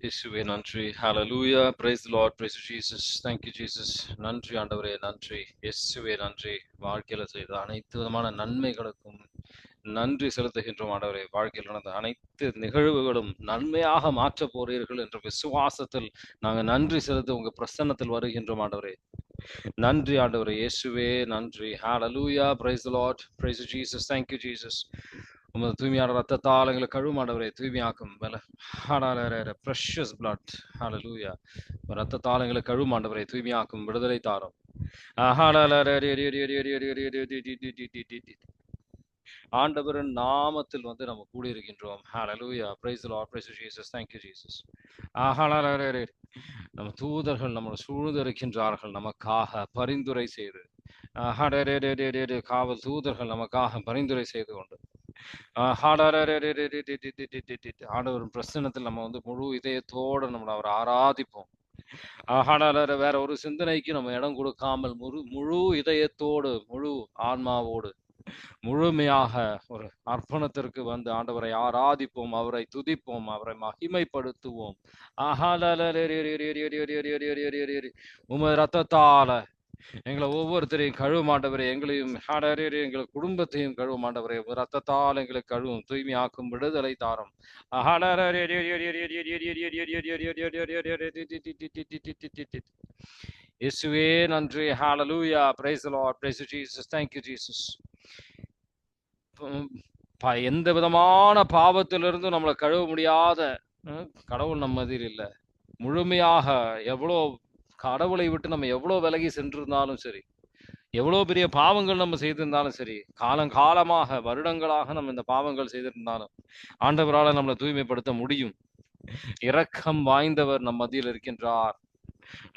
இயேசுவே நன்றி. ஹalleluya. Praise the Lord. Praise you, Jesus. Thank you, Jesus. நன்றி ஆண்டவரே, நன்றி. இயேசுவே நன்றி. வாழ்க்கையில செய்த அனைத்து விதமான நன்மைகளுக்கும் நன்றி செலுத்துகின்றோம் ஆண்டவரே. வாழ்க்கையில் நடந்த அனைத்து நிகழ்வுகளும் நன்மையாக மாற்றப் போறீர்கள் என்ற விசுவாசத்தில் நாங்கள் நன்றி செலுத்த உங்க பிரசன்னத்தில் வருகின்றோம் ஆண்டவரே. நன்றி ஆண்டவரே. இயேசுவே நன்றி. ஹalleluya. Praise the Lord. Praise you, Jesus. Thank you, Jesus. உமது தூய்மையான ரத்தத்தால் எங்களை கழுவும் ஆண்டவரே, தூய்மையாக்கும் ப்ரெஷஸ் பிளட். ஹalleluya. ரத்தத்தால் எங்களை கழுவும் ஆண்டவரே, தூய்மையாக்கும், விடுதலை தாரும். ஆண்டவரின் நாமத்தில் நம்ம கூடியிருக்கின்றோம். ஹalleluya. Praise the Lord. Praise you, Jesus. Thank you, Jesus. நம்ம தூதர்கள் நம்மளை சூழ்ந்திருக்கின்றார்கள், நமக்காக பரிந்துரை செய்து. காவல் தூதர்கள் நமக்காக பரிந்துரை செய்து கொண்டு ஆண்டவரின் பிரசன்னத்தில் நம்ம முழு இதயத்தோடு நம்ம அவரை ஆராதிப்போம். வேற ஒரு சிந்தனைக்கு நம்ம இடம் கொடுக்காமல் முழு இதயத்தோடு, முழு ஆன்மாவோடு, முழுமையாக ஒரு அர்ப்பணத்திற்கு ஆண்டவரை ஆராதிப்போம், அவரை துதிப்போம், அவரை மகிமைப்படுத்துவோம். உமது ரத்தத்தால எங்களை ஒவ்வொருத்தரையும் கழுவும் ஆண்டவரே, எங்களையும் எங்கள் குடும்பத்தையும் கழுவும் ஆண்டவரே. ரத்தத்தால் எங்களை கழுவும், தூய்மையாக்கும், விடுதலை தாரும். இயேசுவே நன்றி. ஹalleluya. Praise the Lord. Praise you, Jesus. Thank you, Jesus. எந்த விதமான பாவத்திலிருந்து நம்மளை கழுவ முடியாத கடவுள் நம்ம மத்தியில் இல்லை. முழுமையாக எவ்வளோ கடவுளை விட்டு நம்ம எவ்வளோ விலகி சென்றிருந்தாலும் சரி, எவ்வளோ பெரிய பாவங்கள் நம்ம செய்திருந்தாலும் சரி, காலங்காலமாக வருடங்களாக நம்ம இந்த பாவங்கள் செய்திருந்தாலும் ஆண்டவரால் நம்மளை தூய்மைப்படுத்த முடியும். இரக்கம் வாய்ந்தவர் நம் மத்தியில் இருக்கின்றார்.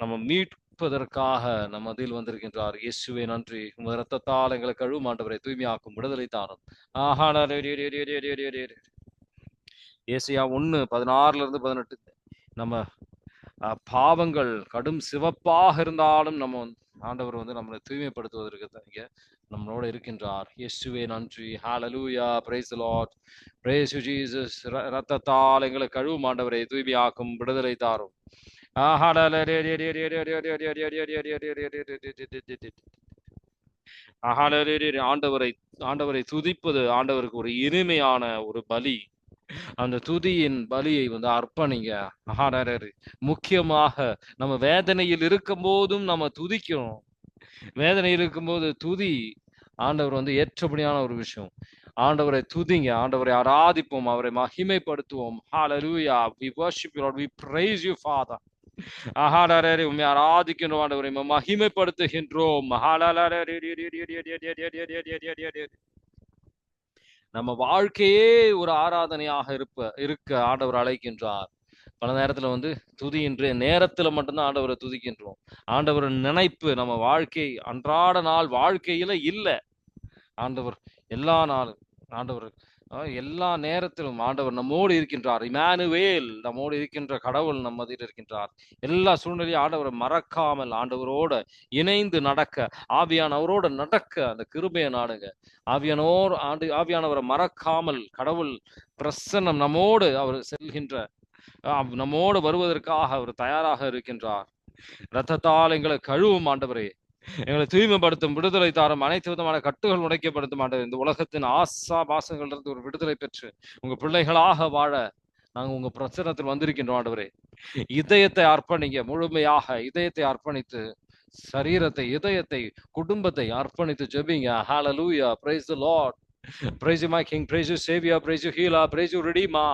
நம்ம மீட்பதற்காக நம் மத்தியில் வந்திருக்கின்றார். இயேசுவே நன்றி. உங்கள் ரத்தத்தால் எங்களை கழுவும் ஆண்டவரை, தூய்மையாக்கும், விடுதலை தாரும். ஏசாயா 1:16-18 நம்ம பாவங்கள் கடும் சிவப்பாக இருந்தாலும் நம்ம ஆண்டவர் நம்மளை தூய்மைப்படுத்துவதற்கு நம்மளோட இருக்கின்றார். இயேசுவே நன்றி. ஹalleluya. Praise the Lord. Praise you, Jesus. ரத்தத்தால் எங்களை கழுவும் ஆண்டவரை, தூய்மையாக்கும், விடுதலை தாரும். ஆண்டவரை துதிப்பது ஆண்டவருக்கு ஒரு இனிமையான ஒரு பலி. அந்த துதியின் பலியை அர்ப்பணிங்க. முக்கியமாக நம்ம வேதனையில் இருக்கும் போதும் நம்ம துதிக்கணும். வேதனையில் இருக்கும்போது துதி ஆண்டவர் ஏற்றபடியான ஒரு விஷயம். ஆண்டவரை துதிங்க, ஆண்டவரை ஆராதிப்போம், அவரை மகிமைப்படுத்துவோம். Hallelujah. We worship you, Lord. We praise you, Father. உண்மை ஆராதிக்கின்றோம் ஆண்டவரை, மகிமைப்படுத்துகின்றோம். நம்ம வாழ்க்கையே ஒரு ஆராதனையாக இருக்க ஆண்டவர் அழைக்கின்றார். பல நேரத்துல துதியின்றி நேரத்துல மட்டும்தான் ஆண்டவரை துதிக்கின்றோம். ஆண்டவர் நினைப்பு நம்ம வாழ்க்கை அன்றாட நாள் வாழ்க்கையில இல்லை. ஆண்டவர் எல்லா நாளும், ஆண்டவர் எல்லா நேரத்திலும் ஆண்டவர் நம்மோடு இருக்கின்றார். இமானுவேல், நம்மோடு இருக்கின்ற கடவுள் நம்ம மத்தியில் இருக்கின்றார். எல்லா சூழ்நிலையும் ஆண்டவரை மறக்காமல் ஆண்டவரோட இணைந்து நடக்க, ஆவியானவரோட நடக்க அந்த கிருபையை நாடுங்க. ஆவியானவரை மறக்காமல் கடவுள் பிரசன்னம் நம்மோடு அவர் செல்கின்ற, நம்மோடு வருவதற்காக அவர் தயாராக இருக்கின்றார். ரத்தத்தால் எங்களை கழுவும் ஆண்டவரே, எங்களை தூய்மைப்படுத்தும், விடுதலை தாரும், அனைத்து விதமான கட்டுகள் உடைக்கப்படுத்தும் ஆண்டவர். இந்த உலகத்தின் ஆசா பாசங்களிலிருந்து ஒரு விடுதலை பெற்று உங்க பிள்ளைகளாக வாழ நாங்க உங்க பிரச்சனத்தில் வந்திருக்கின்றோம் ஆண்டவரே. இதயத்தை அர்ப்பணிங்க, முழுமையாக இதயத்தை அர்ப்பணித்து, சரீரத்தை, இதயத்தை, குடும்பத்தை அர்ப்பணித்து ஜெபிங்க. Hallelujah. Praise the Lord. Praise you, my King. Praise you, Savior. Praise you, Healer. Praise you, Redeemer.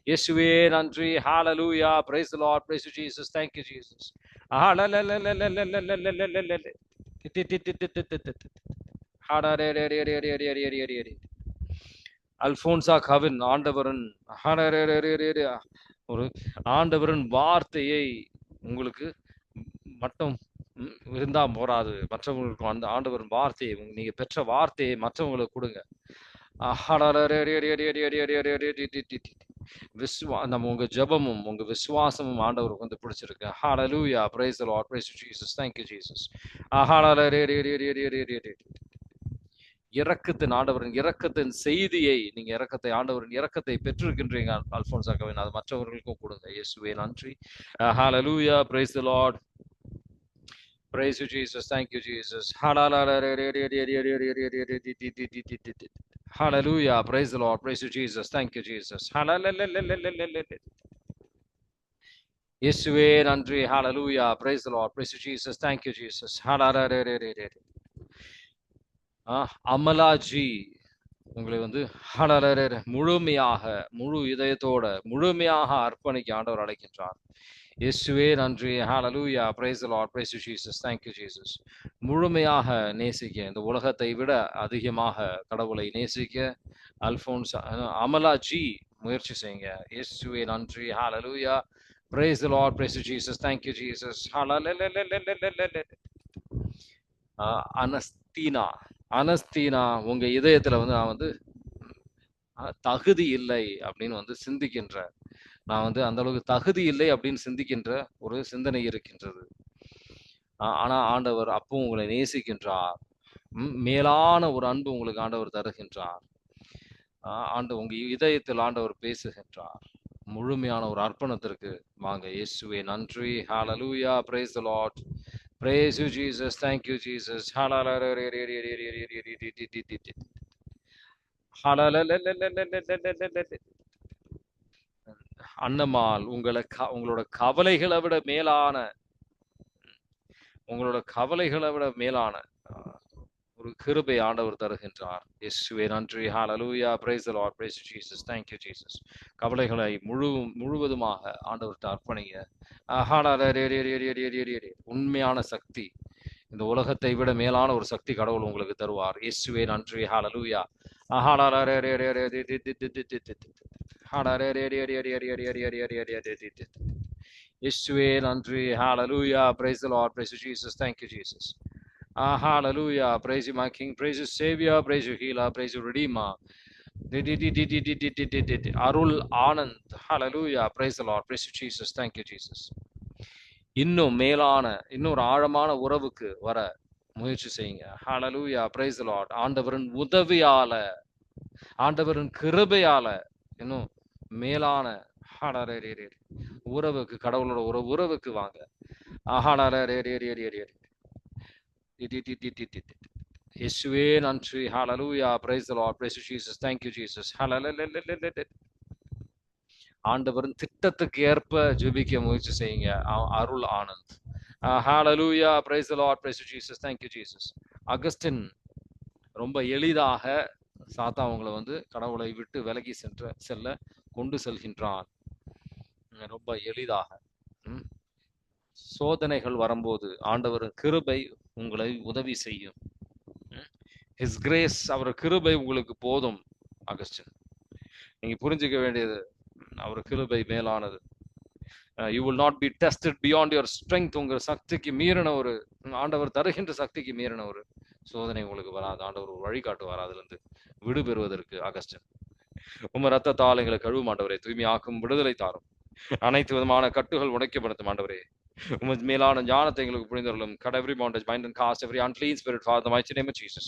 இயேசுவே நன்றி. ஹalleluya. Praise the Lord. Praise you, Jesus. Thank you, Jesus. Alphonso Kavin ஆண்டவரின் ஒரு ஆண்டவரின் வார்த்தையை உங்களுக்கு மட்டும் இருந்தா போராது, மற்றவங்களுக்கு அந்த ஆண்டவரின் வார்த்தையை, நீங்க பெற்ற வார்த்தையை மற்றவங்களுக்கு கொடுங்க. நம்ம உங்க ஜெபமும் உங்க விசுவாசமும் ஆண்டவருக்கு பிடிச்சிருக்கு. Hallelujah. Praise the Lord. Praise you, Jesus. Thank you, Jesus. இரக்கத்தின் ஆண்டவரின் இரக்கத்தின் செய்தியை நீங்க ஆண்டவரின் இரக்கத்தை பெற்றிருக்கின்றீங்க அல்போன்சாக்கவின், அது மற்றவர்களுக்கும் கொடுங்க. இயேசுவே நன்றி. ஹalleluya, praise the Lord, praise you Jesus, thank you Jesus. Hallelujah, praise the Lord, praise you Jesus, thank you Jesus. இயேசுவே நன்றி. ஹalleluya, praise the Lord, praise you Jesus, thank you Jesus. அமலாஜி உங்களை முழுமையாக, முழு இதயத்தோட முழுமையாக அர்ப்பணிக்க ஆண்டவர் அழைக்கின்றார். இயேசுவே நன்றி. ஹalleluya, praise the Lord, praise you Jesus, thank you Jesus. முழுமையாக நேசிக்க, இந்த உலகத்தை விட அதிகமாக கடவுளை நேசிக்க அல்போன்ஸ் அமலாஜி முயற்சி செய்யுங்க. இயேசுவே நன்றி. ஹalleluya, praise the Lord, praise you Jesus, thank you Jesus. அனஸ்தீனா உங்க இதயத்துல நான் தகுதி இல்லை அப்படின்னு சிந்திக்கின்ற, நான் அந்த அளவுக்கு தகுதி இல்லை அப்படின்னு சிந்திக்கின்ற ஒரு சிந்தனை இருக்கின்றது. ஆனா ஆண்டவர் அப்பவும் உங்களை நேசிக்கின்றார். மேலான ஒரு அன்பு உங்களுக்கு ஆண்டவர் தருகின்றார். உங்க இதயத்தில் ஆண்டவர் பேசுகின்றார். முழுமையான ஒரு அர்ப்பணத்திற்கு வாங்க. இயேசுவே நன்றி. ஹalleluya, praise the Lord, praise you Jesus, thank you Jesus. அன்னமால் உங்களோட கவலைகளை விட மேலான ஒரு கிருபை ஆண்டவர் தருகின்றார். இயேசுவே நன்றி. ஹalleluya, praise the Lord, praise you Jesus, thank you Jesus. கவலைகளை முழுவதுமாக ஆண்டவர்கிட்ட அர்ப்பணிங்க. உண்மையான சக்தி, இந்த உலகத்தை விட மேலான ஒரு சக்தி கடவுள் உங்களுக்கு தருவார். இயேசுவே நன்றி. ஹalleluya. இயேசுவே நன்றி. ஹalleluya, praise the Lord, praise you Jesus, thank you Jesus. Hallelujah, praise you my King, praise you Savior, praise you Healer, praise you Redeemer. Arul Anand. Hallelujah, praise the Lord, praise you Jesus, thank you Jesus. இன்னும் மேலான, இன்னொரு ஆழமான உறவுக்கு வர முயற்சி செய்யுங்க. Hallelujah, praise the Lord. ஆண்டவரின் உதவியால, ஆண்டவரின் கிருபையால இன்னும் மேலான உறவுக்கு, கடவுளோட ஒரு உறவுக்கு வாங்க. இயேசுவே நன்றி. ஹalleluya, praise the Lord, praise you Jesus, thank you Jesus. ஆண்டவரின் திட்டத்துக்கு ஏற்ப ஜெபிக்க முயற்சி செய்யுங்க. அருள் ஆனந்த். ஹalleluya, praise the Lord, praise you Jesus, thank you Jesus. Augustine ரொம்ப எளிதாக சாத்தான் உங்களை கடவுளை விட்டு விலகி செல்ல கொண்டு செல்கின்றான். ரொம்ப எளிதாக. சோதனைகள் வரும்போது ஆண்டவரின் கிருபை உங்களை உதவி செய்யும். His grace, அவர் கிருபை உங்களுக்கு போதும். அகஸ்டின், நீங்க புரிஞ்சுக்க வேண்டியது, அவர் கிருபை மேலானது. You will not be tested beyond your strength. உங்க சக்திக்கு மீறின ஒரு, ஆண்டவர் தருகின்ற சக்திக்கு மீறின ஒரு சோதனை உங்களுக்கு வராது. ஆண்டவர் ஒரு வழிகாட்டுவார் அதுல இருந்து விடுபெறுவதற்கு. அகஸ்டின், ரத்தத்தால் எங்களை கழுவும் ஆண்டவரே, தூய்மையாக்கும், விடுதலை தாரும், அனைத்து விதமான கட்டுகள் உடைக்கப்படுத்தும் ஆண்டவரே. உமது மேலான ஞானத்தை எங்களுக்கு புரிந்தருளும். Cut every bondage, bind and cast every unclean spirit, Father, in the mighty name of Jesus.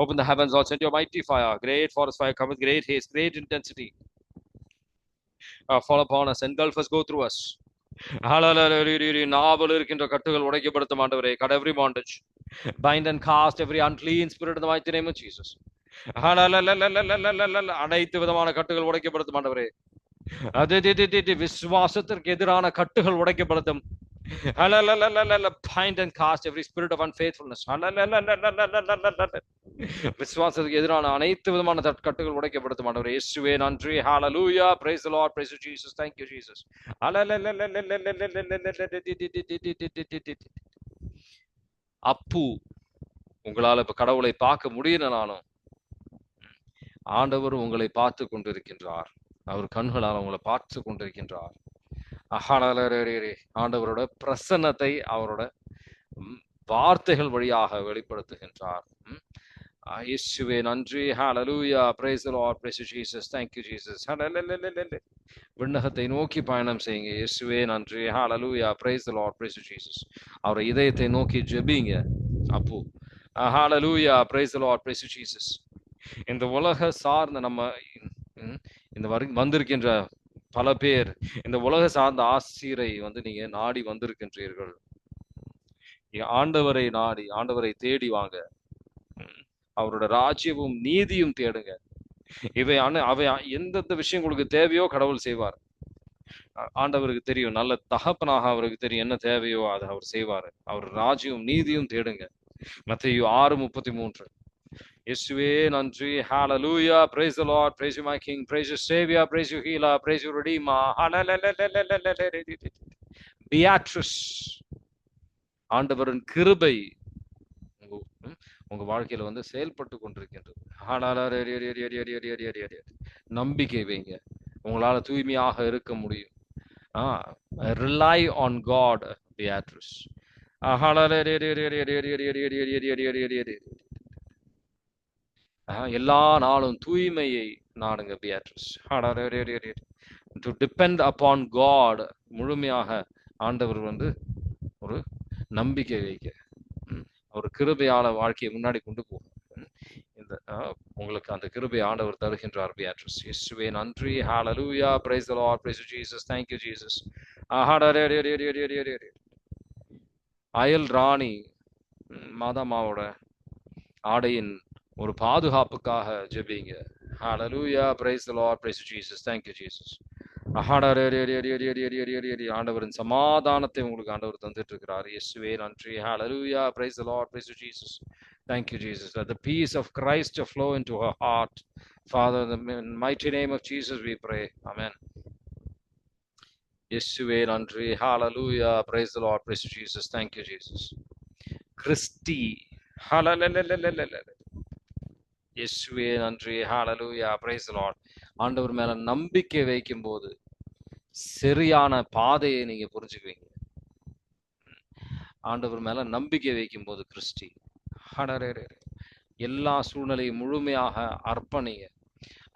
Open the heavens, Lord, send your mighty fire, great forest fire, come with great haste, great intensity. Fall upon us, engulf us, go through us. நாவல் இருக்கின்ற கட்டுகள் உடைக்கப்படுத்தும் ஆண்டவரே. Cut every bondage, bind and cast every unclean spirit in the mighty name of Jesus. அனைத்து விதமான கட்டுகள் உடைக்கப்படுத்தும் ஆண்டவரே. விசுவாசத்திற்கு எதிரான கட்டுகள் உடைக்கப்படுத்தும். Bind and cast every spirit of unfaithfulness. விசுவாசத்துக்கு எதிரான அனைத்து விதமான கட்டுகள் உடைக்கப்படுத்தும் ஆண்டவரே. இயேசுவே நன்றி. ஹalleluya, praise the Lord, praise you Jesus, thank you Jesus. அப்பு, உங்களால இப்ப கடவுளை பார்க்க முடியலனாலும் ஆண்டவர் உங்களை பார்த்து கொண்டிருக்கின்றார். அவர் கண்களால் உங்களை பார்த்து கொண்டிருக்கின்றார். ஆண்டவரோட பிரசன்னத்தை அவரோட வார்த்தைகள் வழியாக வெளிப்படுத்துகின்றார். இயேசுவே நன்றி. ஹalleluya, praise the Lord, praise you Jesus, thank you Jesus. விண்ணகத்தை நோக்கி பயணம் செய்யுங்க. இயேசுவே நன்றி. ஹalleluya, praise the Lord, praise you Jesus. அவரை இதயத்தை நோக்கி ஜெபிங்க. அப்பு Hallelujah. Praise the Lord. Praise you, Jesus. இந்த உலக சார்ந்த நம்ம ம், இந்த வந்திருக்கின்ற பல பேர் இந்த உலக சார்ந்த ஆசிரியரை வந்து நீங்க நாடி வந்திருக்கின்றீர்கள். ஆண்டவரை நாடி, ஆண்டவரை தேடி வாங்க. ம், அவரோட ராஜ்யமும் நீதியும் தேடுங்க. அவை எந்தெந்த விஷயம் உங்களுக்கு தேவையோ கடவுள் செய்வார். ஆண்டவருக்கு தெரியும், நல்ல தகப்பனாக அவருக்கு தெரியும் என்ன தேவையோ அதை அவர் செய்வார். அவர் ராஜ்யமும் நீதியும் தேடுங்க. மத்தேயு 6:33. இயேசுவே நன்றி. Hallelujah. Praise the Lord. Praise you, my King. Praise you, Savior. Praise you, Healer. Praise you, Redeemer. Beatrice. ஆண்டவரின் கிருபை உங்க வாழ்க்கையில வந்து செயல்பட்டு கொண்டிருக்கின்றது. நம்பிக்கை வைங்க, உங்களால தூய்மையாக இருக்க முடியும். Rely on God, Beatrice. எல்லா நாளும் தூய்மையை நாடுங்க Beatrice. To depend upon God, முழுமையாக ஆண்டவர் வந்து ஒரு நம்பிக்கை வைக்க, ஒரு கிருபையால வாழ்க்கையை முன்னாடி கொண்டு போகும். இந்த உங்களுக்கு அந்த கிருபை ஆண்டவர் தருகின்றார் Beatrice. இயேசுவே நன்றி. Hallelujah. Praise the Lord. Praise you, Jesus. Thank you, Jesus. அயல் ராணி மாதாமாவோட ஆடையின் ஒரு பாதுகாப்புக்காக ஜெபிங்க. Hallelujah. Praise the Lord. Praise you, Jesus. Thank you, Jesus. ஆண்டவரின் சமாதானத்தை உங்களுக்கு ஆண்டவர் தந்துட்டு இருக்கிறார். இயேசுவே நன்றி. Hallelujah. Praise the Lord. Praise you, Jesus. Thank you, Jesus. Let the peace of Christ flow into her heart. Father, in the mighty name of Jesus we pray. Amen. இயேசுவே நன்றி. Hallelujah. Praise the Lord. Praise you, Jesus. Thank you, Jesus. Christy. இயேசுவே நன்றி. Hallelujah. Praise the Lord. ஆண்டவர் மேல நம்பிக்கை வைக்கும் போது சரியான பாதையை நீங்க புரிஞ்சுக்குவீங்க. ஆண்டவர் மேல நம்பிக்கை வைக்கும் போது கிறிஸ்டி எல்லா சூழ்நிலையும் முழுமையாக அர்ப்பணிங்க.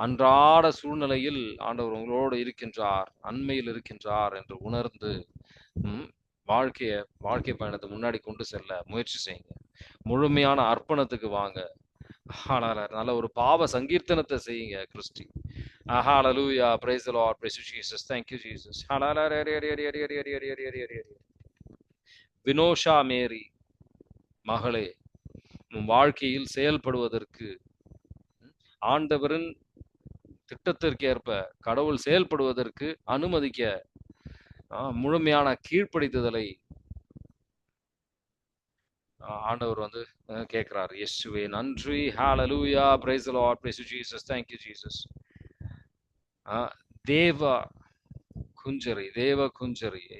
அன்றாட சூழ்நிலையில் ஆண்டவர் உங்களோடு இருக்கின்றார், அண்மையில் இருக்கின்றார் என்று உணர்ந்து வாழ்க்கை பயணத்தை முன்னாடி கொண்டு செல்ல முயற்சி செய்யுங்க. முழுமையான அர்ப்பணத்துக்கு வாங்க. நல்ல ஒரு பாவ சங்கீர்த்தனத்தை செய்யுங்க Christie. Hallelujah. Praise the Lord. Praise you, Jesus. Thank you, Jesus. வினோஷா மேரி மகளே, வாழ்க்கையில் செயல்படுவதற்கு ஆண்டவரின் திட்டத்திற்கேற்ப கடவுள் செயல்படுவதற்கு அனுமதிக்க முழுமையான கீழ்ப்படித்துதலை ஆண்டவர் வந்து கேட்கிறார். இயேசுவே நன்றி. Hallelujah. Praise the Lord. Praise you, Jesus. Thank you, Jesus. தேவ குஞ்சரி.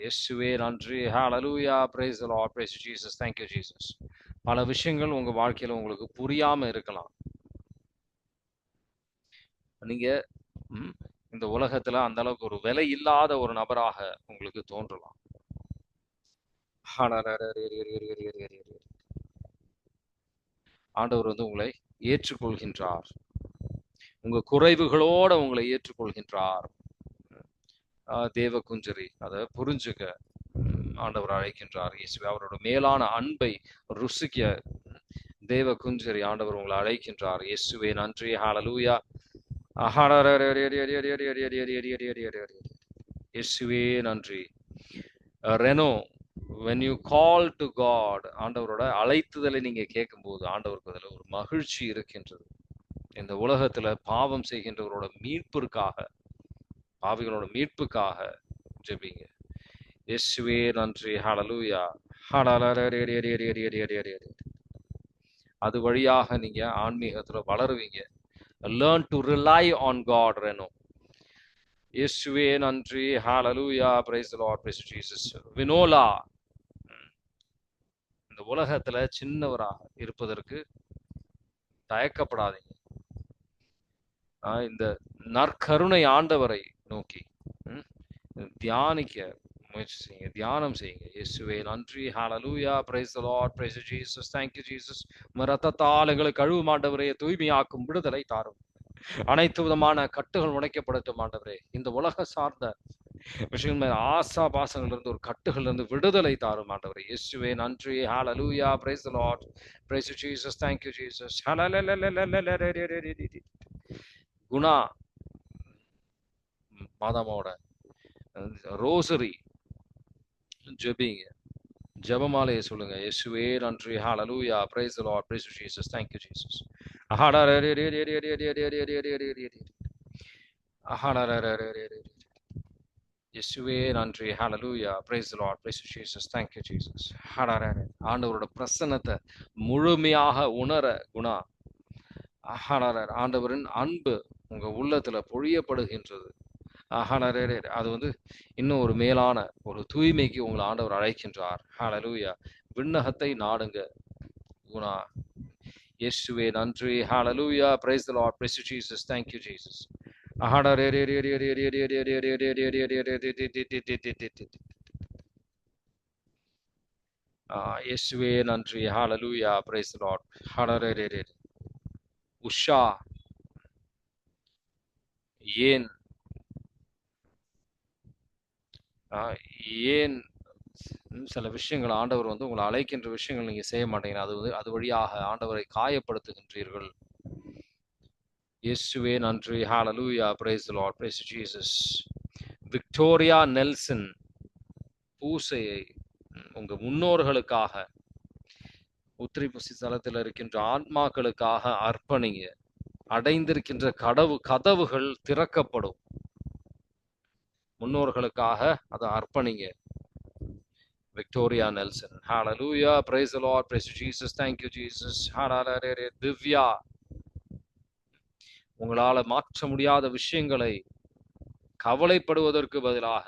இயேசுவே நன்றி. Hallelujah. Praise the Lord. Praise you, Jesus. Thank you, Jesus. பல விஷயங்கள் உங்க வாழ்க்கையில உங்களுக்கு புரியாம இருக்கலாம். நீங்க இந்த உலகத்துல அந்த அளவுக்கு ஒரு விலை இல்லாத ஒரு நபராக உங்களுக்கு தோன்றலாம். ஆண்டவர் வந்து உங்களை ஏற்றுக்கொள்கின்றார். உங்க குறைவுகளோட உங்களை ஏற்றுக்கொள்கின்றார். தேவ குஞ்சரி, அதை புரிஞ்சுக்க ஆண்டவர் அழைக்கின்றார். இயேசுவே அவரோட மேலான அன்பை ருசிக்க தேவ குஞ்சரி ஆண்டவர் உங்களை அழைக்கின்றார். இயேசுவே நன்றி. ஹalleluya. இயேசுவே நன்றி. Reno, when you call to God, ஆண்டவரோட அழைத்துதலை நீங்க கேட்கும்போது ஆண்டவருக்கு அதில் ஒரு மகிழ்ச்சி இருக்கின்றது. இந்த உலகத்துல பாவம் செய்கின்றவரோட மீட்பிற்காக, பாவிகளோட மீட்புக்காக ஜெபிங்க. இயேசுவே நன்றி. ஹalleluya. அது வழியாக நீங்க ஆன்மீகத்துல வளருவீங்க. Learn to rely on God, Reno. இயேசுவே நன்றி. Hallelujah. Praise the Lord. Praise Jesus. Vinola, இந்த உலகத்துல சின்னவராக இருப்பதற்கு தயக்கப்படாதீங்க. இந்த நற்கருணை ஆண்டவரை நோக்கி தியானிக்க முயற்சி செய்யுங்க, தியானம் செய்யுங்க. இயேசுவே நன்றி. Hallelujah. Praise the Lord. Praise Jesus. Thank you, Jesus. ரத்தத்தால் எங்களை கழுவும் ஆண்டவரே, தூய்மையாக்கும் விடுதலை தாரும். அனைத்து விதமான கட்டுகள் உடைக்கப்படட்டும் ஆண்டவரே. இந்த உலக சார்ந்த விஷயங்கள் மேல ஆசா பாசங்கள்ல இருந்து ஒரு கட்டுகள்ல இருந்து விடுதலை தாரும் ஆண்டவரே. இயேசுவே நன்றி. ஹalleluya. Praise the Lord. Praise you Jesus. Thank you Jesus. Guna மாதாமாவோட ரோசரி ஜெபிங்க. ஜெபமாலையை சொல்லுங்க. இயேசுவே நன்றி. ஹalleluya. Praise the Lord. Praise you Jesus. Thank you Jesus. இயேசுவே நன்றி. ஹalleluya. Praise the Lord. Praise you Jesus. Thank you Jesus. ஆண்டவரோட பிரசன்னத்தை முழுமையாக உணர குணா. ஆண்டவரின் அன்பு உங்க உள்ளத்துல பொழியப்படுகின்றது. அது வந்து இன்னும் ஒரு மேலான ஒரு தூய்மைக்கு உங்களை ஆண்டவர் அழைக்கின்றார். ஹalleluya. விண்ணகத்தை நாடுங்க குணா. இயேசுவே நன்றி. ஹalleluya. Praise the Lord. Praise you Jesus. Thank you Jesus. இயேசுவே நன்றி. ஹalleluya. Praise the Lord. உஷா ஏன் ஏன் சில விஷயங்கள் ஆண்டவர் வந்து உங்களை அழைக்கின்ற விஷயங்கள் நீங்க செய்ய மாட்டீங்க. அது வழியாக ஆண்டவரை காயப்படுத்துகின்றீர்கள். இயேசுவே நன்றி. ஹalleluya. Praise the Lord. Praise Jesus. Victoria Nelson பூசையை உங்க முன்னோர்களுக்காக உத்திரிபுசி தலத்தில் இருக்கின்ற ஆத்மாக்களுக்காக அர்ப்பணிங்க. அடைந்திருக்கின்ற கதவுகள் திறக்கப்படும். முன்னோர்களுக்காக அதை அர்ப்பணிங்க. Victoria Nelson. ஹalleluya. Praise the Lord. Praise Jesus. Thank you Jesus. ஹalleluya. திவ்யா உங்களால மாற்ற முடியாத விஷயங்களை கவலைப்படுவதற்கு பதிலாக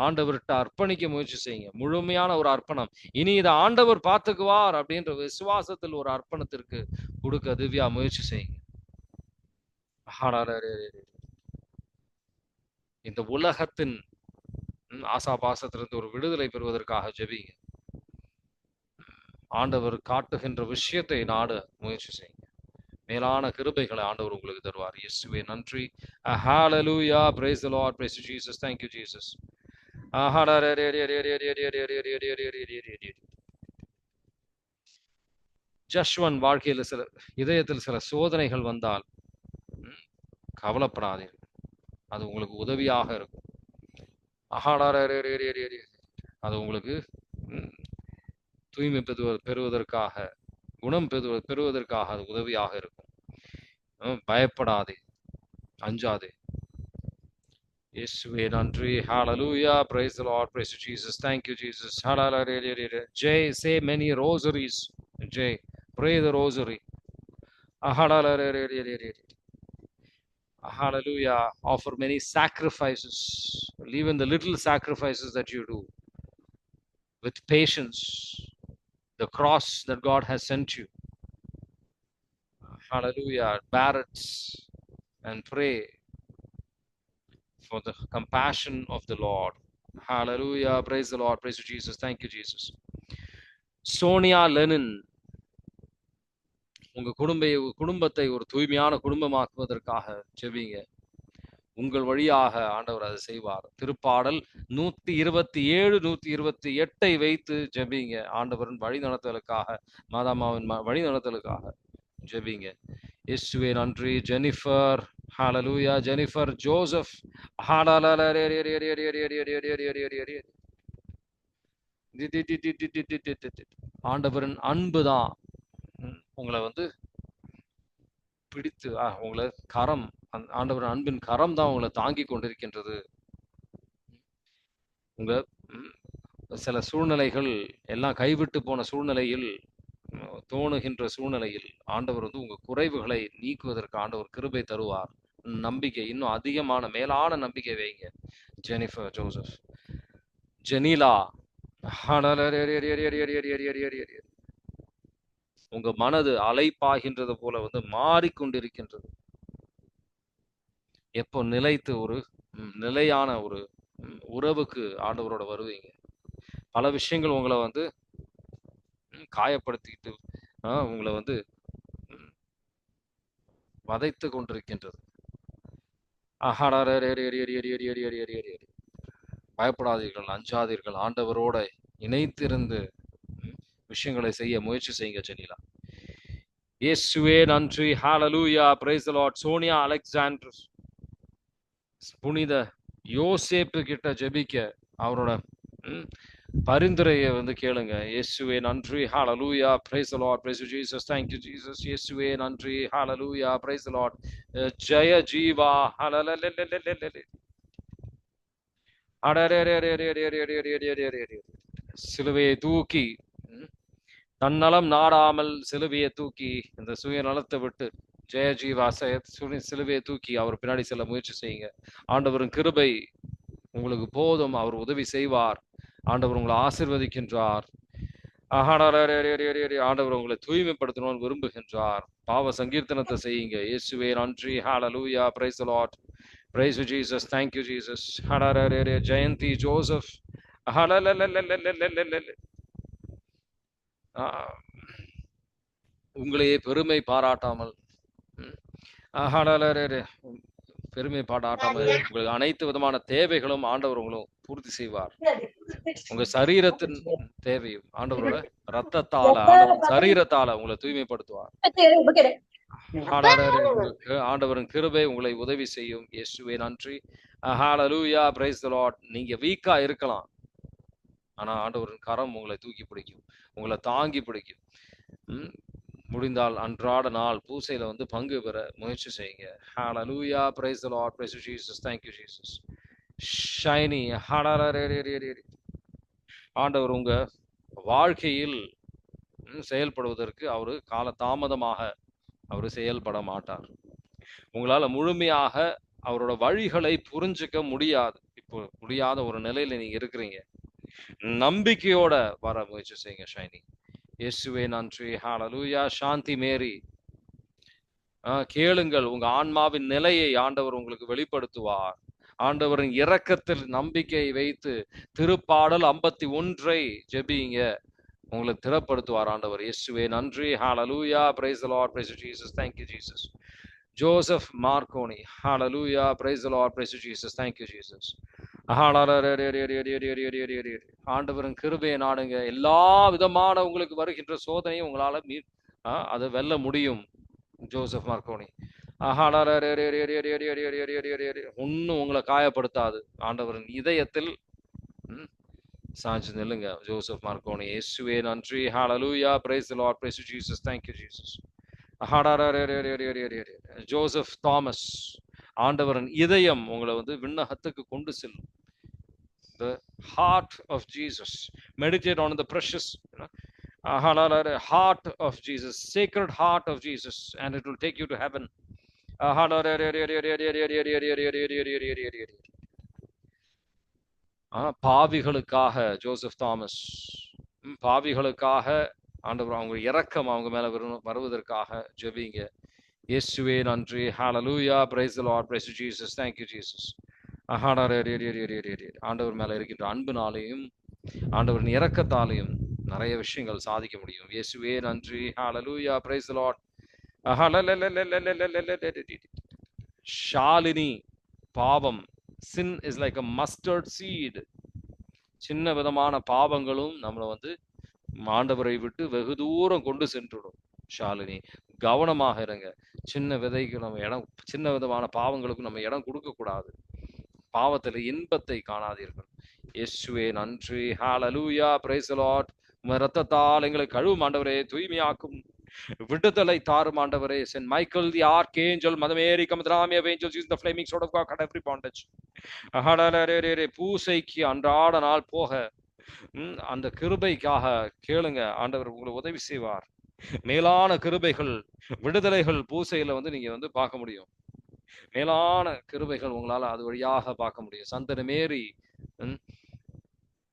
ஆண்டவர்கிட்ட அர்ப்பணிக்க முயற்சி செய்யுங்க. முழுமையான ஒரு அர்ப்பணம். இனி இதை ஆண்டவர் பார்த்துக்குவார் அப்படின்ற விசுவாசத்தில் ஒரு அர்ப்பணத்திற்கு கொடுக்க திவ்யா முயற்சி செய்யுங்க. இந்த உலகத்தின் ஆசாபாசத்திலிருந்து ஒரு விடுதலை பெறுவதற்காக ஜெபிங்க. ஆண்டவர் காட்டுகின்ற விஷயத்தை நாட முயற்சி செய்யுங்க. மேலான கிருபைகளை ஆண்டவர் உங்களுக்கு தருவார். இயேசுவே நன்றி. ஹalleluya. Praise the Lord. Praise Jesus. Thank you Jesus. ஜஷ்வன் வாழ்க்கையில் சில இதயத்தில் சில சோதனைகள் வந்தால் கவலைப்படாதீர்கள். அது உங்களுக்கு உதவியாக இருக்கும். அது உங்களுக்கு தூய்மை பெறுவதற்காக, குணம் பெறுவதற்காக அது உதவியாக இருக்கும். பயப்படாதே, அஞ்சாதே. இயேசுவே நன்றி. ஹalleluya. Praise the Lord. Praise Jesus. Thank you Jesus. Hallelujah. Jay, say many rosaries. Jay, pray the rosary. Hallelujah. Offer many sacrifices. Even the little sacrifices that you do with patience. The cross that God has sent you. Hallelujah. Bear it and pray for the compassion of the Lord. Hallelujah. Praise the Lord. Praise Jesus. Thank you Jesus. Sonia Lenin உங்க குடும்பத்தை ஒரு தூய்மையான குடும்பமாக்குவதற்காக ஜெபிங்க. உங்கள் வழியாக ஆண்டவர் அதை செய்வார். திருப்பாடல் 127 128 வைத்து ஜெபிங்க. ஆண்டவரின் வழி நடத்தலுக்காக, மாதாமாவின் வழி நடத்தலுக்காக ஜெபிங்க. இயேசுவே நன்றி. ஜெனிஃபர். ஹalleluya. Jennifer Joseph. ஆண்டவரின் அன்பு தான் உங்களை வந்து பிடித்து உங்களை ஆண்டவரின் அன்பின் கரம் தான் உங்களை தாங்கி கொண்டிருக்கின்றது. உங்க சில சூழ்நிலைகள் எல்லாம் கைவிட்டு போன சூழ்நிலையில், தோணுகின்ற சூழ்நிலையில் ஆண்டவர் வந்து உங்க குறைவுகளை நீக்குவதற்கு ஆண்டவர் கிருபை தருவார். நம்பிக்கை, இன்னும் அதிகமான மேலான நம்பிக்கை வைங்க. Jennifer Joseph. ஜெனிலா. உங்க மனது அலைப்பாகின்றது போல வந்து மாறிக்கொண்டிருக்கின்றது. எப்போ நிலைத்து ஒரு நிலையான ஒரு உறவுக்கு ஆண்டவரோட வருவீங்க. பல விஷயங்கள் உங்களை வந்து காயப்படுத்திக்கிட்டு உங்களை வந்து வதைத்து கொண்டிருக்கின்றது. பயப்படாதீர்கள், அஞ்சாதீர்கள். ஆண்டவரோட இணைத்திருந்து விஷயங்களை செய்ய முயற்சி செய்யுங்க ஜெனிலா. இயேசுவே நன்றி. ஹalleluya. praise the lord. Sonia Alexander புனித யோசேப்பு கிட்ட ஜெபிக்க அவரோட பரிந்துரையை வந்து கேளுங்க. இயேசுவே நன்றி. ஹalleluya. praise the lord. praise you jesus. thank you jesus. இயேசுவே நன்றி. ஹalleluya. praise the lord. ஜெய ஜீவா. சிலுவையை தூக்கி தன்னலம் நாடாமல் சிலுவையை தூக்கி இந்த சுயநலத்தை விட்டு ஜெய ஜீவா சிலுவையை தூக்கி அவர் பின்னாடி செல்ல முயற்சி செய்யுங்க. ஆண்டவரின் கிருபை உங்களுக்கு போதும். அவர் உதவி செய்வார். ஆண்டவர் உங்களை ஆசீர்வதிக்கின்றார். ஆண்டவர் உங்களை தூய்மைப்படுத்தணும்னு விரும்புகின்றார். பாவ சங்கீர்த்தனத்தை செய்யுங்க. இயேசுவே நன்றி. ஹalleluya. praise the lord. praise you jesus. thank you jesus. Jayanthi Joseph உங்களையே பெருமை பாராட்டாமல் பெருமை பாராட்டாமல் உங்களுக்கு அனைத்து விதமான தேவைகளும் ஆண்டவர் உங்களும் பூர்த்தி செய்வார். உங்க சரீரத்தின் தேவையும் ஆண்டவரோட ரத்தத்தால சரீரத்தால உங்களை தூய்மைப்படுத்துவார். ஆண்டவரின் கிருபை உங்களை உதவி செய்யும். இயேசுவே நன்றி. ஹalleluya. praise the lord. நீங்க வீக்கா இருக்கலாம், ஆனா ஆண்டவரின் கரம் உங்களை தூக்கி பிடிக்கும், உங்களை தாங்கி பிடிக்கும். முடிந்தால் அன்றாட நாள் பூசையில வந்து பங்கு பெற முயற்சி செய்யுங்க. ஹalleluya. praise the lord. praise you jesus. thank you jesus. Saini ஆண்டவர் உங்க வாழ்க்கையில் செயல்படுவதற்கு அவரு கால தாமதமாக அவரு செயல்பட மாட்டார். உங்களால முழுமையாக அவரோட வழிகளை புரிஞ்சுக்க முடியாது. இப்போ முடியாத ஒரு நிலையில நீங்க இருக்கிறீங்க. நம்பிக்கையோட வர முயற்சி செய்யுங்க ஷைனி. இயேசுவே நன்றி. ஹalleluya. சாந்தி மேரி கேளுங்கள். உங்க ஆன்மாவின் நிலையை ஆண்டவர் உங்களுக்கு வெளிப்படுத்துவார். ஆண்டவரின் இரக்கத்தில் நம்பிக்கை வைத்து திருப்பாடல் 51 ஜெபிங்க, உங்களுக்கு திறப்படுத்துவார் ஆண்டவர். இயேசுவே நன்றி. ஹalleluya. praise the lord. praise you jesus. thank you jesus. Joseph Marconi hallelujah. praise the lord. praise you jesus. thank you jesus. ஆண்டவரின் கிருபையை நாடுங்க. எல்லா விதமான உங்களுக்கு வருகின்ற சோதனையும் உங்களால அதை வெல்ல முடியும். ஜோசப் மார்கோனி ஒன்னும் உங்களை காயப்படுத்தாது. ஆண்டவரின் இதயத்தில் சாஞ்சு நில்லுங்க. Joseph Marconi. இயேசுவே நன்றி. ஹalleluya. praise the lord. praise you jesus. thank you jesus. Joseph Thomas ஆண்டவரின் இதயம் உங்களை வந்து விண்ணகத்துக்கு கொண்டு செல்லும். The heart of Jesus. Meditate on the precious heart of Jesus, sacred heart of Jesus, and it will take you to heaven. பாவிகளுக்காக Joseph Thomas, பாவிகளுக்காக ஆண்டவர் அவங்க இரக்கம் அவங்க மேல வருவதற்காக ஜெபிங்க. இயேசுவே நன்றி. ஹalleluya. praise the lord. praise you jesus. thank you jesus. ஆண்டவர் மேல இருக்கின்ற அன்பினாலேயும் ஆண்டவரின் இரக்கத்தாலேயும் நிறைய விஷயங்கள் சாதிக்க முடியும். இயேசுவே நன்றி. ஹalleluya. praise the lord. ஷாலினி பாவம், sin is like a mustard seed. சின்ன விதமான பாவங்களும் நம்மளை வந்து ஆண்டவரை விட்டு வெகு தூரம் கொண்டு சென்றுடும். ஷாலினி கவனமாக இருங்க. சின்ன விதைக்கு நம்ம இடம், சின்ன விதமான பாவங்களுக்கும் நம்ம இடம் கொடுக்க கூடாது. பாவத்தில் இன்பத்தை காணாதீர்கள். இயேசுவே நன்றி. ஹalleluya. praise the lord. உமது இரத்தத்தால் எங்களை கழுவும் ஆண்டவரே, தூய்மையாக்கும், விடுதலை தாரும் ஆண்டவரே. Send Michael the ஆர்க்ஏஞ்சல், Mother Mary, come with the army of angels, use the flaming sword of God, cut every bondage. பூசைக்கு அன்றாட நாள் போக அந்த கிருபைக்காக கேளுங்க. ஆண்டவர் உங்களுக்கு உதவி செய்வார். மேலான கிருபைகள், விடுதலைகள் பூசையில வந்து நீங்க வந்து பார்க்க முடியும். மேலான கிருபைகள் உங்களால அது வழியாக பார்க்க முடியும். சந்தன மேரி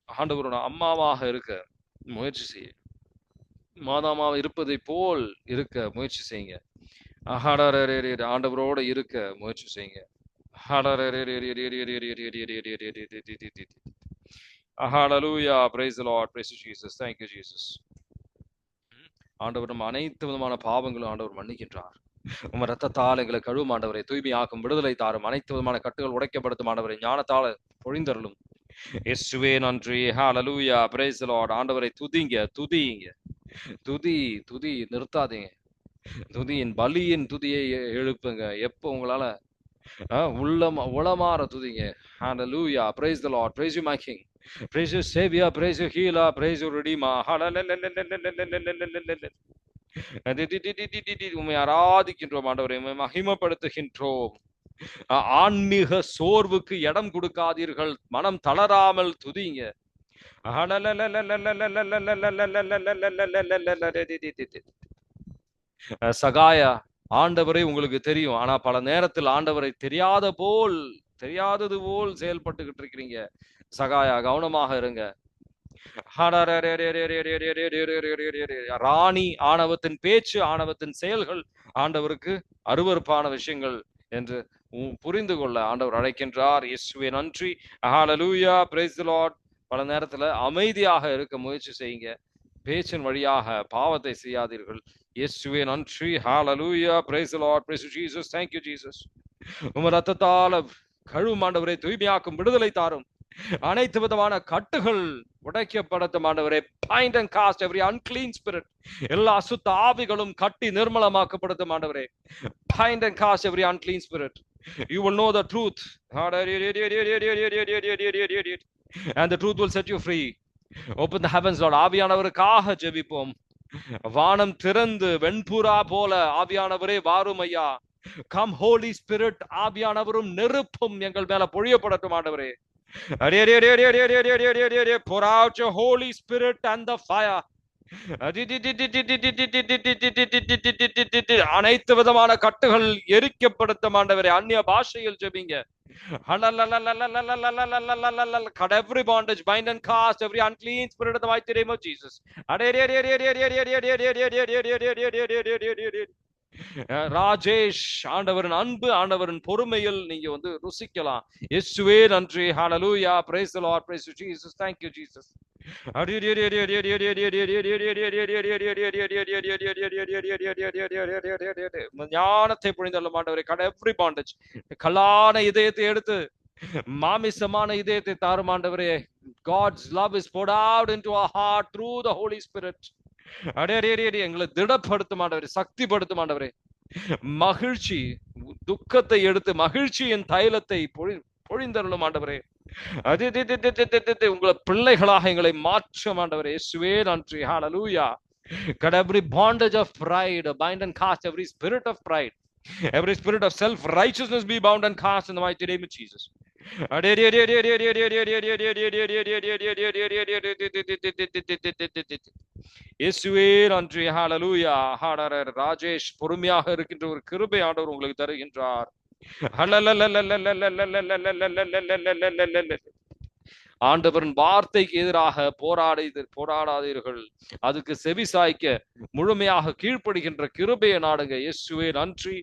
ஆண்டவரோட அம்மாவாக இருக்க முயற்சி செய்ய, மாதாமாவை இருப்பதை போல் இருக்க முயற்சி செய்யுங்க. ஆண்டவரோட இருக்க முயற்சி செய்யுங்க. Hallelujah. Praise the Lord. Praise you, Jesus. Thank you, Jesus. ஆண்டவர் நம்ம அனைத்து விதமான பாவங்களும் ஆண்டவர் மன்னிக்கின்றார். உமது இரத்தத்தால் எங்களை கழுவும் ஆண்டவரை, தூய்மையாக்கும், விடுதலை தாரும், அனைத்து விதமான கட்டுகள் உடைக்கப்படுத்தும் ஆண்டவரை, ஞானத்தால் பொழிந்தருளும். இயேசுவே நன்றி. ஹalleluya. praise the Lord. ஆண்டவரை துதிங்க, துதிங்க. துதி துதி நிறுத்தாதீங்க. துதியின் பலியின் துதியை எழுப்புங்க. எப்போ உங்களால உளமாற துதிங்க. Hallelujah. Praise the Lord. Praise you, my King. Praise you, Savior. Praise you, Healer. Praise you, Redeemer. உம்மை ஆராதிக்கின்றோம் ஆண்டவரே, உம்மை மகிமைப்படுத்துகின்றோம். ஆன்மீக சோர்வுக்கு இடம் கொடுக்காதீர்கள். மனம் தளராமல் துதிங்க. சகாயா, ஆண்டவரை உங்களுக்கு தெரியும். ஆனா பல நேரத்தில் ஆண்டவரை தெரியாதது போல் செயல்பட்டுக்கிட்டு இருக்கிறீங்க. சகாயா, கவனமாக இருங்க. ராணி, ஆணவத்தின் பேச்சு, ஆணவத்தின் செயல்கள் ஆண்டவருக்கு அருவருப்பான விஷயங்கள் என்று புரிந்து கொள்ள ஆண்டவர் அழைக்கின்றார். இயேசுவே நன்றி. ஹalleluya. praise the Lord. பல நேரத்துல அமைதியாக இருக்க முயற்சி செய்யுங்க. பேச்சின் வழியாக பாவத்தை செய்யாதீர்கள். இயேசுவே நன்றி. ஹalleluya. praise the Lord. praise you Jesus. thank you Jesus. உமது ரத்தத்தால் கழுவும் ஆண்டவரே, தூய்மையாக்கும், விடுதலை தாரும். அனைத்து விதமான கட்டுகள் உடைக்கப்படட்டும் ஆண்டவரே. bind and cast every unclean spirit. எல்லா அசுத்த ஆவிகளும் கட்டி நிர்மலமாக்கப்படட்டும் ஆண்டவரே. bind and cast every unclean spirit. You will know the truth, and the truth will set you free. Open the heavens, Lord. ஆவியானவருக்காக ஜெபிப்போம். வானம் திறந்து வெண்புறா போல ஆவியானவரே வாரும் ஐயா. Come Holy Spirit. ஆவியானவரும் நெருப்பும் எங்கள் மேல பொழியப்படட்டும் ஆண்டவரே. Pour out your Holy Spirit and the fire. அனைத்து விதமான கட்டுகள் எரிக்கப்படட்டும் ஆண்டவரே. அந்நிய பாஷையில் ஜெபிங்க. Cut every bondage, bind and cast every unclean spirit in the mighty name of Jesus. Rajesh, ஆண்டவரின் அன்பு, ஆண்டவரின் பொறுமையில் நீங்க ருசிக்கலாம். இயேசுவே நன்றி. ஹalleluya. praise the Lord. praise you Jesus. thank you Jesus. ஞானத்தை பொழிந்தள்ளும் ஆண்டவரே. cut every bondage. கல்லான இதயத்தை எடுத்து மாமிசமான இதயத்தை தாரும் ஆண்டவரே. God's love is poured out into our heart through the Holy Spirit. எங்களை திடப்படுத்தும் ஆண்டவரே, சக்திப்படுத்தும் ஆண்டவரே. மகிழ்ச்சி, துக்கத்தை எடுத்து மகிழ்ச்சியின் தைலத்தை பொழிந்தருளும் ஆண்டவரே. உங்களை பிள்ளைகளாக எங்களை மாற்றும் ஆண்டவரே. இயேசுவே நன்றி. ஹalleluya. cut every bondage of pride, bind and cast every spirit of pride, every spirit of self righteousness be bound and cast in the mighty name of Jesus. இயேசுவே நன்றி. ஹalleluya. ராஜேஷ், பொறுமையாக இருக்கின்ற ஒரு கிருபை ஆண்டவர் உங்களுக்கு தருகின்றார். ஆண்டவரின் வார்த்தைக்கு எதிராக போராடாதீர்கள். அதுக்கு செவி சாய்க்க முழுமையாக கீழ்ப்படுகின்ற கிருபையை நாடுங்க. இயேசுவே நன்றி.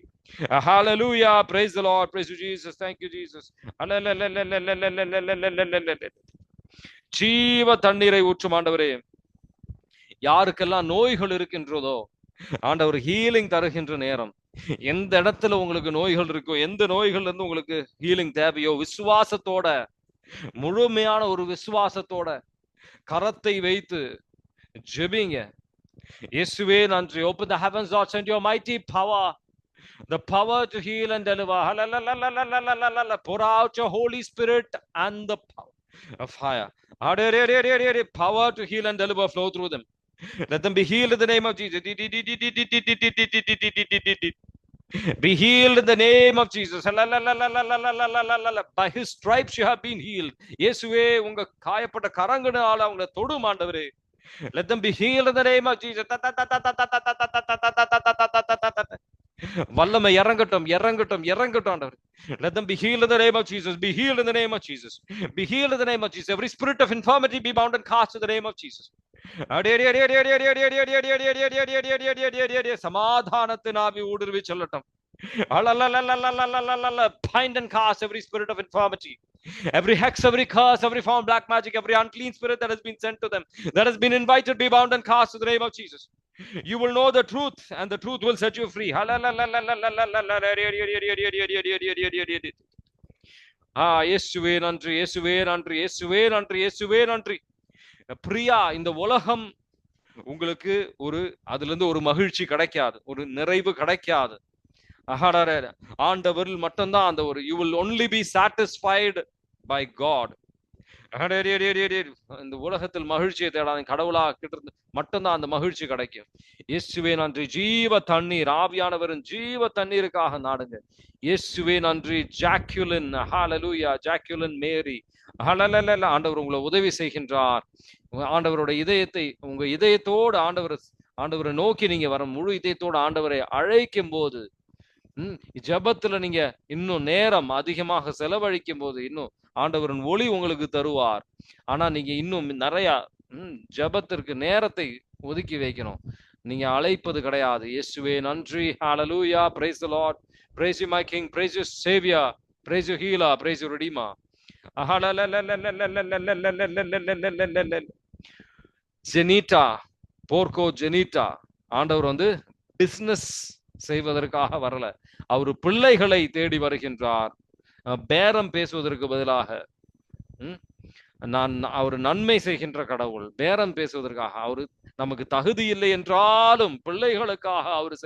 Hallelujah. praise the Lord. praise you Jesus. thank you Jesus. ஜீவ தண்ணீரை ஊற்றும் ஆண்டவரே. யாருக்கெல்லாம் நோய்கள் இருக்கின்றதோ ஆண்டவர் ஹீலிங் தருகின்ற நேரம். எந்த இடத்துல உங்களுக்கு நோய்கள் இருக்கோ, எந்த நோய்கள் இருந்து உங்களுக்கு ஹீலிங் தேவையோ, விசுவாசத்தோட, முழுமையான ஒரு விசுவாசத்தோட கரத்தை வைத்து ஜெபிங்க. இயேசுவே நன்றி. open the heavens, Lord. send your mighty power, the power to heal and deliver. Pour out your Holy Spirit and the power of fire. Power to heal and deliver flow through them. Let them be healed in the name of Jesus. Be healed in the name of Jesus. By his stripes you have been healed. இயேசுவே, உங்க காயப்பட்ட கரங்களால அவங்களை தொடும் ஆண்டவரே. Let them be healed in the name of Jesus. வல்லமை இறங்கட்டும், இறங்கட்டும், இறங்கட்டும் ஆண்டவரே. Let them be healed in the name of Jesus. Be healed in the name of Jesus. Be healed in the name of Jesus. Every spirit of infirmity be bound and cast in the name of Jesus. சமாதானத்தின் ஆவி ஊடுருவி செல்லட்டும். Bind and cast every spirit of infirmity, every hex, every curse, every form of black magic, every unclean spirit that has been sent to them, that has been invited, be bound and cast in the name of Jesus. You will know the truth, and the truth will set you free. இயேசுவே நன்றி, இயேசுவே நன்றி, இயேசுவே நன்றி, இயேசுவே நன்றி. பிரியா, இந்த உலகம் உங்களுக்கு அதுல இருந்து ஒரு மகிழ்ச்சி கிடைக்காது, ஒரு நிறைவு கிடைக்காது. ஆண்டவரில் மட்டும்தான் அந்த you will only be satisfied by God. இந்த உலகத்தில் மகிழ்ச்சியை தேடாத, கடவுளா கிட்ட இருந்து மட்டும்தான் அந்த மகிழ்ச்சி கிடைக்கும். இயேசுவே நன்றி. ஜீவ தண்ணீர், ஆவியானவரின் ஜீவ தண்ணீருக்காக நாடுங்க. இயேசுவே நன்றி. ஜாக்குலின், ஹalleluya, ஜாக்குலின் மேரி, ஹalleluya. ஆண்டவர் உங்களை உதவி செய்கின்றார். ஆண்டவரோட இதயத்தை, உங்க இதயத்தோடு ஆண்டவரை நோக்கி நீங்க வர, முழு இதயத்தோடு ஆண்டவரை அழைக்கும் போது, ஜெபத்துல நீங்க இன்னும் நேரம் அதிகமாக செலவழிக்கும் போது இன்னும் ஆண்டவரின் ஒளி உங்களுக்கு தருவார். ஆனா நீங்க இன்னும் நிறைய ஜெபத்திற்கு நேரத்தை ஒதுக்கி வைக்கணும். நீங்க அழைப்பது கிடையாது. இயேசுவே நன்றி. ஹalleluya. Praise the Lord. Praise you my King. Praise you Savior. Praise you Healer. Praise you Redeemer. Jenita, போர்க்கோ Jenita, ஆண்டவர் பிசினஸ் செய்வதற்காக வரல, அவர் பிள்ளைகளை தேடி வருகின்றார். பேரம் பேசுவதற்கு பதிலாக அவர் நன்மை செய்கின்ற கடவுள். பேரம் பேசுவதற்காக, அவரு நமக்கு தகுதி இல்லை என்றாலும் பிள்ளைகளுக்காக அவர்